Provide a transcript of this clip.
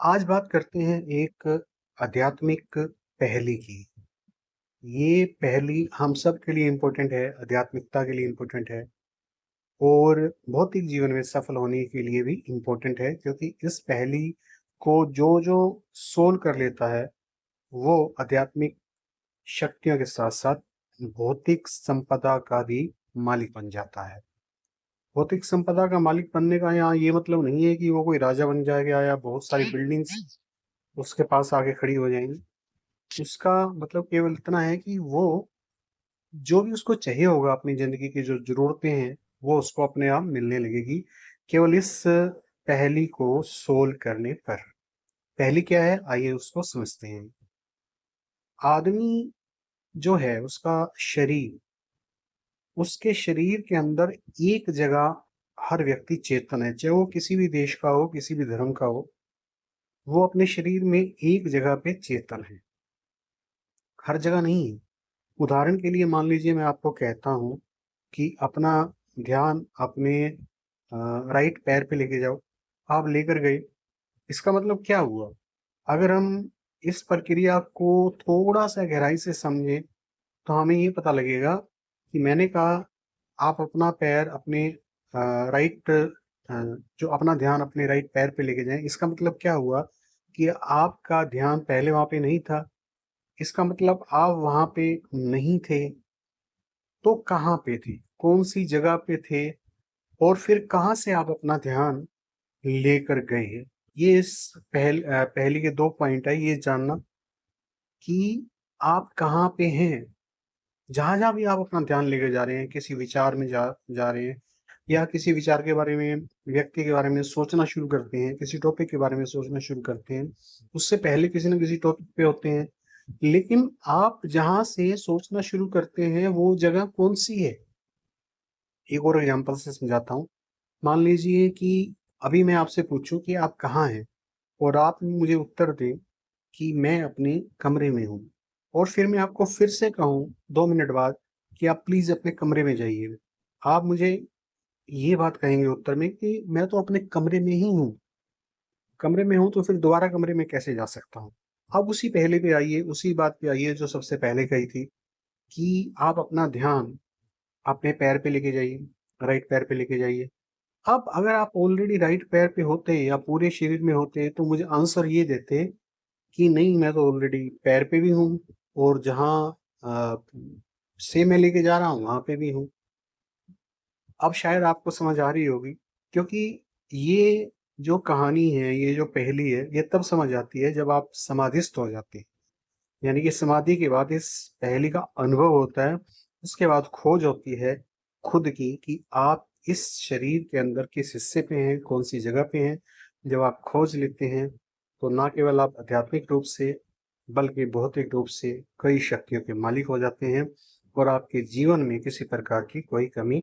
आज बात करते हैं एक आध्यात्मिक पहेली की। ये पहेली हम सब के लिए इम्पोर्टेंट है, आध्यात्मिकता के लिए इम्पोर्टेंट है और भौतिक जीवन में सफल होने के लिए भी इम्पोर्टेंट है, क्योंकि इस पहेली को जो सोल्व कर लेता है वो आध्यात्मिक शक्तियों के साथ साथ भौतिक संपदा का भी मालिक बन जाता है। भौतिक संपदा का मालिक बनने का यहाँ ये मतलब नहीं है कि वो कोई राजा बन जाएगा या बहुत सारी बिल्डिंग्स उसके पास आके खड़ी हो जाएंगी। उसका मतलब केवल इतना है कि वो जो भी उसको चाहिए होगा, अपनी जिंदगी की जो जरूरतें हैं वो उसको अपने आप मिलने लगेगी, केवल इस पहेली को सोल्व करने पर। पहेली क्या है, आइए उसको समझते हैं। आदमी जो है, उसका शरीर, उसके शरीर के अंदर एक जगह हर व्यक्ति चेतन है, चाहे वो किसी भी देश का हो, किसी भी धर्म का हो। वो अपने शरीर में एक जगह पे चेतन है, हर जगह नहीं है। उदाहरण के लिए मान लीजिए, मैं आपको कहता हूँ कि अपना ध्यान अपने राइट पैर पे लेके जाओ। आप लेकर गए, इसका मतलब क्या हुआ? अगर हम इस प्रक्रिया को थोड़ा सा गहराई से समझें तो हमें ये पता लगेगा कि मैंने कहा आप अपना पैर अपने राइट, जो अपना ध्यान अपने राइट पैर पे लेके जाएं, इसका मतलब क्या हुआ कि आपका ध्यान पहले वहां पे नहीं था। इसका मतलब आप वहां पे नहीं थे, तो कहाँ पे थे, कौन सी जगह पे थे, और फिर कहाँ से आप अपना ध्यान लेकर गए। ये इस पहली के दो पॉइंट है, ये जानना कि आप कहाँ पे हैं। जहां जहां भी आप अपना ध्यान लेकर जा रहे हैं, किसी विचार में जा रहे हैं, या किसी विचार के बारे में, व्यक्ति के बारे में सोचना शुरू करते हैं, किसी टॉपिक के बारे में सोचना शुरू करते हैं, उससे पहले किसी न किसी टॉपिक पे होते हैं। लेकिन आप जहां से सोचना शुरू करते हैं वो जगह कौन सी है? एक और एग्जांपल से समझाता हूँ। मान लीजिए कि अभी मैं आपसे पूछूं कि आप कहाँ हैं, और आप मुझे उत्तर दें कि मैं अपने कमरे में हूँ, और फिर मैं आपको फिर से कहूँ 2 मिनट बाद कि आप प्लीज अपने कमरे में जाइए। आप मुझे ये बात कहेंगे उत्तर में कि मैं तो अपने कमरे में ही हूँ। कमरे में हूँ तो फिर दोबारा कमरे में कैसे जा सकता हूँ? अब उसी पहले पे आइए, उसी बात पे आइए जो सबसे पहले कही थी, कि आप अपना ध्यान अपने पैर पे लेके जाइए, राइट पैर पे लेके जाइए। अब अगर आप ऑलरेडी राइट पैर पे होते या पूरे शरीर में होते तो मुझे आंसर ये देते कि नहीं, मैं तो ऑलरेडी पैर पे भी हूँ, और जहाँ से मैं लेके जा रहा हूँ वहां पे भी हूँ। अब शायद आपको समझ आ रही होगी, क्योंकि ये जो कहानी है, ये जो पहेली है, ये तब समझ आती है जब आप समाधिस्थ हो जाते हैं। यानी कि समाधि के बाद इस पहेली का अनुभव होता है। उसके बाद खोज होती है खुद की, कि आप इस शरीर के अंदर किस हिस्से पे हैं, कौन सी जगह पे हैं। जब आप खोज लेते हैं तो ना केवल आप आध्यात्मिक रूप से बल्कि भौतिक रूप से कई शक्तियों के मालिक हो जाते हैं, और आपके जीवन में किसी प्रकार की कोई कमी